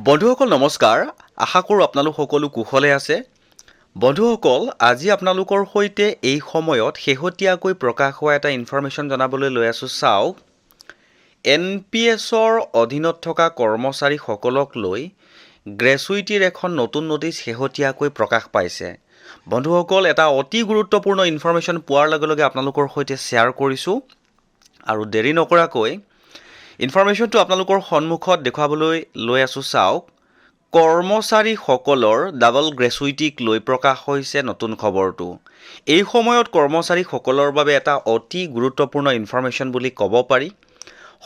বন্ধুসকল নমস্কাৰ আশা কৰোঁ আপোনালোক সকলো কুশলে আছে বন্ধুসকল আজি আপোনালোকৰ সৈতে এই সময়ত শেহতীয়াকৈ প্ৰকাশ হোৱা এটা ইনফৰমেশ্যন জনাবলৈ লৈ আছোঁ চাওক NPSৰ অধীনত থকা কৰ্মচাৰীসকলক লৈ গ্ৰেচুইটিৰ এখন নতুন নটিচ শেহতীয়াকৈ প্ৰকাশ পাইছে বন্ধুসকল এটা অতি গুৰুত্বপূৰ্ণ ইনফৰমেশ্যন পোৱাৰ লগে লগে আপোনালোকৰ সৈতে শ্বেয়াৰ কৰিছোঁ আৰু দেৰি নকৰাকৈ ইনফৰমেশ্যনটো আপোনালোকৰ সন্মুখত দেখুৱাবলৈ লৈ আছোঁ চাওক কৰ্মচাৰীসকলৰ ডাবল গ্ৰেচুইটিক লৈ প্ৰকাশ হৈছে নতুন খবৰটো এই সময়ত কৰ্মচাৰীসকলৰ বাবে এটা অতি গুৰুত্বপূৰ্ণ ইনফৰমেশ্যন বুলি ক'ব পাৰি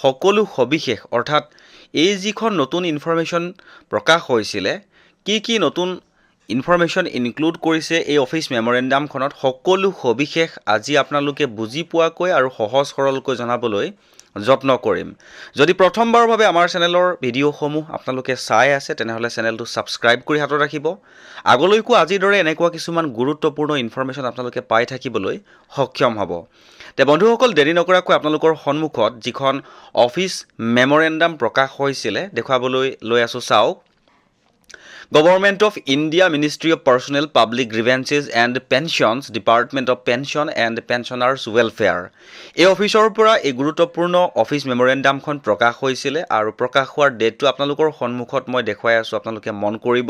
সকলো সবিশেষ অৰ্থাৎ এই যিখন নতুন ইনফৰমেশ্যন প্ৰকাশ হৈছিলে কি নতুন ইনফৰমেশ্যন ইনক্লুড কৰিছে এই অফিচ মেমৰেণ্ডামখনত সকলো সবিশেষ আজি আপোনালোকে বুজি পোৱাকৈ আৰু সহজ সৰলকৈ জনাবলৈ যত্ন কৰিম যদি প্ৰথমবাৰৰ বাবে আমাৰ চেনেলৰ ভিডিঅ'সমূহ আপোনালোকে চাই আছে তেনেহলে চেনেলটো সাবস্ক্ৰাইব কৰি হাতত ৰাখিব আগলৈকো আজিৰ দৰে এনেকুৱা কিছুমান গুৰুত্বপূৰ্ণ ইনফৰমেশ্যন আপোনালোকে পাই থাকিবলৈ সক্ষম হ'ব তে বন্ধুসকল দেৰি নকৰাকৈ আপোনালোকৰ সন্মুখত যিখন অফিচ মেমৰেণ্ডাম প্ৰকাশ হৈছিলে দেখুৱাবলৈ লৈ আছোঁ চাওক Government of India Ministry of Personnel Public Grievances and Pensions Department of Pension and Pensioners Welfare এই অফিচৰ পৰা এই গুৰুত্বপূৰ্ণ অফিচ মেমৰেণ্ডামখন প্ৰকাশ হৈছিলে আৰু প্ৰকাশ হোৱাৰ ডেটটো আপোনালোকৰ সন্মুখত মই দেখুৱাই আছোঁ আপোনালোকে মন কৰিব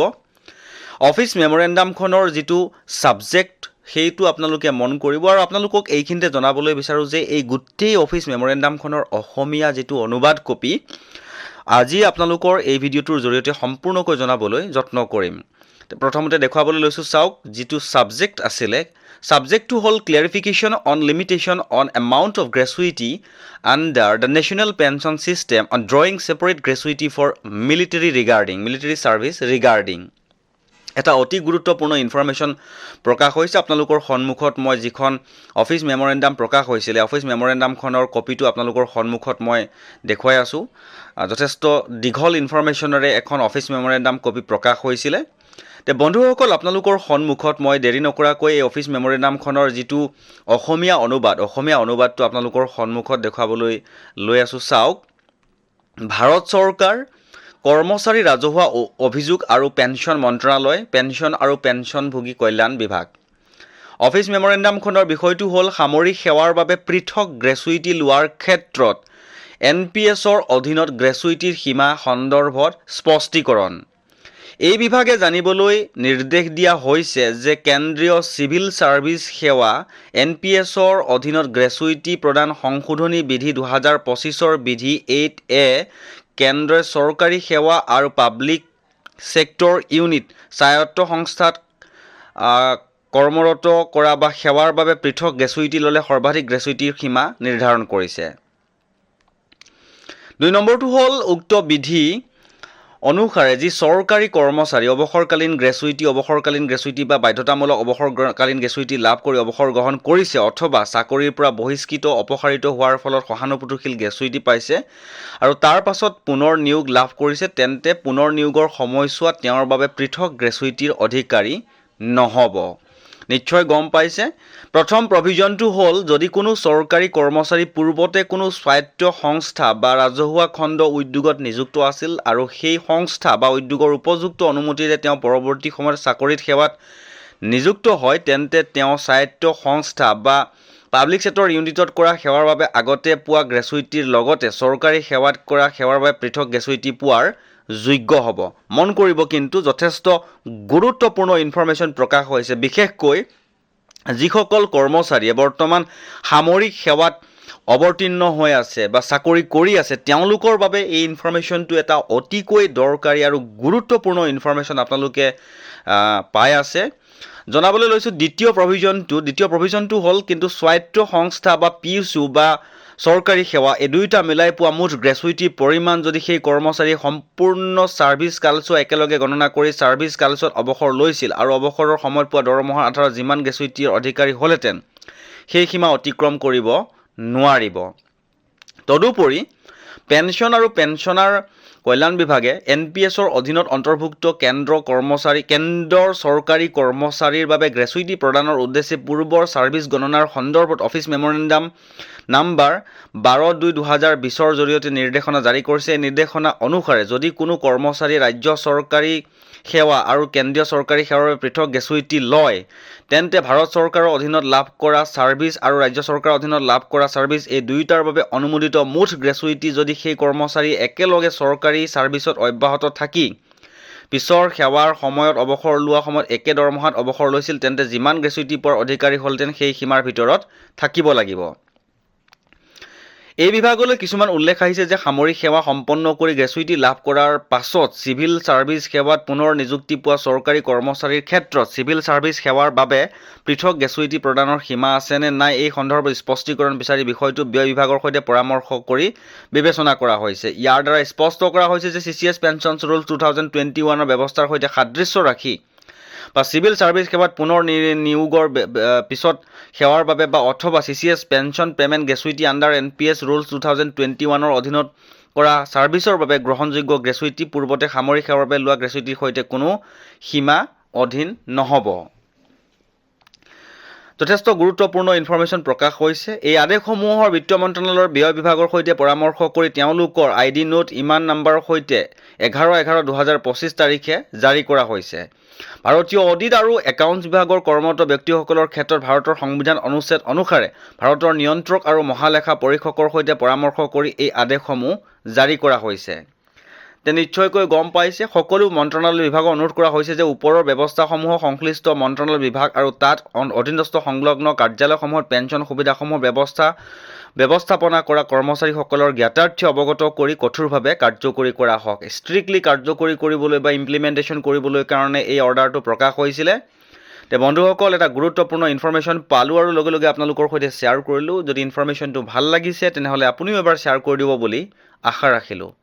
অফিচ মেমৰেণ্ডামখনৰ যিটো সাবজেক্ট সেইটো আপোনালোকে মন কৰিব আৰু আপোনালোকক এইখিনিতে জনাবলৈ বিচাৰো যে এই গোটেই অফিচ মেমৰেণ্ডামখনৰ অসমীয়া যিটো অনুবাদ কপি আজি আপোনালোকৰ এই ভিডিঅ'টোৰ জৰিয়তে সম্পূৰ্ণকৈ জনাবলৈ যত্ন কৰিম প্ৰথমতে দেখুৱাবলৈ লৈছো চাওক যিটো সাবজেক্ট আছিলে সাবজেক্টটো হ'ল clarification on limitation on amount of gratuity under the national pension system on drawing separate gratuity for military service regarding এটা অতি গুৰুত্বপূৰ্ণ ইনফৰমেশ্যন প্ৰকাশ হৈছে আপোনালোকৰ সন্মুখত মই যিখন অফিচ মেমৰেণ্ডাম প্ৰকাশ হৈছিলে অফিচ মেমৰেণ্ডামখনৰ কপিটো আপোনালোকৰ সন্মুখত মই দেখুৱাই আছোঁ যথেষ্ট দীঘল ইনফৰমেশ্যনৰে এখন অফিচ মেমৰেণ্ডাম কপি প্ৰকাশ হৈছিলে তে বন্ধুসকল আপোনালোকৰ সন্মুখত মই দেৰি নকৰাকৈ এই অফিচ মেমৰেণ্ডামখনৰ যিটো অসমীয়া অনুবাদটো আপোনালোকৰ সন্মুখত দেখুৱাবলৈ লৈ আছোঁ চাওক ভাৰত চৰকাৰ কৰ্মচাৰী ৰাজহুৱা অভিযোগ আৰু পেনশ্যন মন্ত্ৰালয় পেনশ্যন আৰু পেনশ্যনভোগী কল্যাণ বিভাগ অফিচ মেমৰেণ্ডামখনৰ বিষয়টো হ'ল সামৰিক সেৱাৰ বাবে পৃথক গ্ৰেচুইটি লোৱাৰ ক্ষেত্ৰত NPSৰ অধীনত গ্ৰেচুইটিৰ সীমা সন্দৰ্ভত স্পষ্টীকৰণ এই বিভাগে জানিবলৈ নিৰ্দেশ দিয়া হৈছে যে কেন্দ্ৰীয় সিভিল সাৰ্ভিস সেৱা NPSৰ অধীনত গ্ৰেচুইটি প্ৰদান সংশোধনী বিধি 2025ৰ বিধি 8A কেন্দ্ৰীয় চৰকাৰী সেৱা আৰু পাব্লিক সেক্টৰ ইউনিট স্বায়ত্ত সংস্থাত কৰ্মৰত কৰা বা সেৱাৰ বাবে পৃথক গ্ৰেচুইটি ল'লে সৰ্বাধিক গ্ৰেচুইটিৰ সীমা নিৰ্ধাৰণ কৰিছে 2 নম্বৰটো হ'ল উক্ত বিধি অনুসাৰে যি চৰকাৰী কৰ্মচাৰী অৱসৰকালীন গ্ৰেচুইটি বা বাধ্যতামূলক অৱসৰকালীন গ্ৰেচুইটি লাভ কৰি অৱসৰ গ্ৰহণ কৰিছে অথবা চাকৰিৰ পৰা বহিষ্কৃত অপসাৰিত হোৱাৰ ফলত সহানুভূতিশীল গ্ৰেচুইটি পাইছে আৰু তাৰ পাছত পুনৰ নিয়োগ লাভ কৰিছে তেন্তে পুনৰ নিয়োগৰ সময়ছোৱাত তেওঁৰ বাবে পৃথক গ্ৰেচুইটিৰ অধিকাৰী নহব নিশ্চয় গম পাইছে প্ৰথম প্ৰভিজনটো হ'ল যদি কোনো চৰকাৰী কৰ্মচাৰী পূৰ্বতে কোনো স্বায়ত্ত সংস্থা বা ৰাজহুৱা খণ্ড উদ্যোগত নিযুক্ত আছিল আৰু সেই সংস্থা বা উদ্যোগৰ উপযুক্ত অনুমতিৰে তেওঁ পৰৱৰ্তী সময়ত চাকৰিত সেৱাত নিযুক্ত হয় তেন্তে তেওঁ স্বায়ত্ত সংস্থা বা পাব্লিক সেক্টৰ ইউনিটত কৰা সেৱাৰ বাবে আগতে পোৱা গ্ৰেচুইটিৰ লগতে চৰকাৰী সেৱাত কৰা সেৱাৰ বাবে পৃথক গ্ৰেচুইটি পোৱাৰ যোগ্য হ'ব মন কৰিব কিন্তু যথেষ্ট গুৰুত্বপূৰ্ণ ইনফৰমেশ্যন প্ৰকাশ হৈছে বিশেষকৈ যিসকল কৰ্মচাৰীয়ে বৰ্তমান সামৰিক সেৱাত অৱতীৰ্ণ হৈ আছে বা চাকৰি কৰি আছে তেওঁলোকৰ বাবে এই ইনফৰমেশ্যনটো এটা অতিকৈ দৰকাৰী আৰু গুৰুত্বপূৰ্ণ ইনফৰমেশ্যন আপোনালোকে পাই আছে জনাবলৈ লৈছোঁ দ্বিতীয় প্ৰভিজনটো হ'ল কিন্তু স্বায়ত্ত সংস্থা বা PSU বা চৰকাৰী সেৱা এই দুইটা মিলাই পোৱা মুঠ গ্ৰেচুইটিৰ পৰিমাণ যদি সেই কৰ্মচাৰী সম্পূৰ্ণ সাৰ্ভিস কালছোৱা একেলগে গণনা কৰি সাৰ্ভিস কালছোৱাত অৱসৰ লৈছিল আৰু অৱসৰৰ সময়ত পোৱা দৰমহাৰ আধাৰত যিমান গ্ৰেচুইটিৰ অধিকাৰী হ'লেতেন সেই সীমা অতিক্ৰম কৰিব নোৱাৰিব তদুপৰি পেনশ্যন আৰু পেনশ্যনাৰ কল্যাণ বিভাগে NPSৰ অধীনত অন্তৰ্ভুক্ত কেন্দ্ৰৰ চৰকাৰী কৰ্মচাৰীৰ বাবে গ্ৰেচুইটি প্ৰদানৰ উদ্দেশ্যে পূৰ্বৰ ছাৰ্ভিচ গণনাৰ সন্দৰ্ভত অফিচ মেমৰেণ্ডাম নাম্বাৰ 12/2020ৰ জৰিয়তে নিৰ্দেশনা জাৰি কৰিছে। এই নিৰ্দেশনা অনুসাৰে যদি কোনো কৰ্মচাৰী ৰাজ্য চৰকাৰী সেৱা আৰু কেন্দ্ৰীয় চৰকাৰী সেৱাৰ বাবে পৃথক গ্ৰেচুইটি লয়, তেন্তে ভাৰত চৰকাৰৰ অধীনত লাভ কৰা ছাৰ্ভিচ আৰু ৰাজ্য চৰকাৰৰ অধীনত লাভ কৰা ছাৰ্ভিচ এই দুয়োটাৰ বাবে অনুমোদিত মুঠ গ্ৰেচুইটি যদি সেই কৰ্মচাৰী একেলগে চৰকাৰী ছাৰ্ভিচত অব্যাহত থাকি পিছৰ সেৱাৰ সময়ত অৱসৰ লোৱা সময়ত একে দৰমহাত অৱসৰ লৈছিল, তেন্তে যিমান গ্ৰেচুইটি পোৱাৰ অধিকাৰী হ'লহেঁতেন সেই সীমাৰ ভিতৰত থাকিব লাগিব। এই বিভাগলৈ কিছুমান উল্লেখ আহিছে যে সামৰিক সেৱা সম্পন্ন কৰি গ্ৰেচুইটি লাভ কৰাৰ পাছত চিভিল ছাৰ্ভিচ সেৱাত পুনৰ নিযুক্তি পোৱা চৰকাৰী কৰ্মচাৰীৰ ক্ষেত্ৰত চিভিল ছাৰ্ভিচ সেৱাৰ বাবে পৃথক গ্ৰেচুইটি প্ৰদানৰ সীমা আছে নে নাই এই সন্দৰ্ভত স্পষ্টীকৰণ বিচাৰি বিষয়টো ব্যয় বিভাগৰ সৈতে পৰামৰ্শ কৰি বিবেচনা কৰা হৈছে। ইয়াৰ দ্বাৰা স্পষ্ট কৰা হৈছে যে CCS পেঞ্চন ৰুল 2021ৰ ব্যৱস্থাৰ সৈতে সাদৃশ্য ৰাখি বা চিভিল ছাৰ্ভিচ সেৱাত পুনৰ নিয়োগৰ পিছত সেৱাৰ বাবে বা অথবা CCS pension payment gratuity under NPS rule 2021ৰ অধীনত কৰা ছাৰ্ভিচৰ বাবে গ্ৰহণযোগ্য গ্ৰেচুইটি পূৰ্বতে সামৰিক সেৱাৰ বাবে লোৱা গ্ৰেচুইটিৰ সৈতে কোনো সীমা অধীন নহ'ব। যথেষ্ট গুৰুত্বপূৰ্ণ ইনফৰমেশ্যন প্ৰকাশ হৈছে। এই আদেশসমূহৰ বিত্ত মন্ত্ৰালয়ৰ ব্যয় বিভাগৰ সৈতে পৰামৰ্শ কৰি তেওঁলোকৰ ID নোট ইমান নাম্বাৰৰ সৈতে 11/11/2025 তাৰিখে জাৰি কৰা হৈছে। ভাৰতীয় অডিট আৰু একাউণ্টছ বিভাগৰ কৰ্মৰত ব্যক্তিসকলৰ ক্ষেত্ৰত ভাৰতৰ সংবিধান অনুচ্ছেদ অনুসাৰে ভাৰতৰ নিয়ন্ত্ৰক আৰু মহালেখা পৰীক্ষকৰ সৈতে পৰামৰ্শ কৰি এই আদেশসমূহ জাৰি কৰা হৈছে। নিশ্চয়কৈ গম পাইছে, সকলো মন্ত্ৰণালয় বিভাগক অনুৰোধ কৰা হৈছে যে ওপৰৰ ব্যৱস্থাসমূহ সংশ্লিষ্ট মন্ত্ৰণালয় বিভাগ আৰু তাত অধীনস্থ সংলগ্ন কাৰ্যালয়সমূহত পেঞ্চন সুবিধাসমূহ ব্যৱস্থাপনা কৰা কৰ্মচাৰীসকলৰ জ্ঞাতাৰ্থে অৱগত কৰি কঠোৰভাৱে কাৰ্যকৰী কৰা হওক। ষ্ট্ৰিক্টলি কাৰ্যকৰী কৰিবলৈ বা ইমপ্লিমেণ্টেশ্যন কৰিবলৈ কাৰণে এই অৰ্ডাৰটো প্ৰকাশ হৈছিলে। বন্ধুসকল, এটা গুৰুত্বপূৰ্ণ ইনফৰমেশ্যন পালোঁ আৰু লগে লগে আপোনালোকৰ সৈতে শ্বেয়াৰ কৰিলোঁ। যদি ইনফৰমেশ্যনটো ভাল লাগিছে তেনেহ'লে আপুনিও এবাৰ শ্বেয়াৰ কৰি দিব বুলি আশা ৰাখিলোঁ।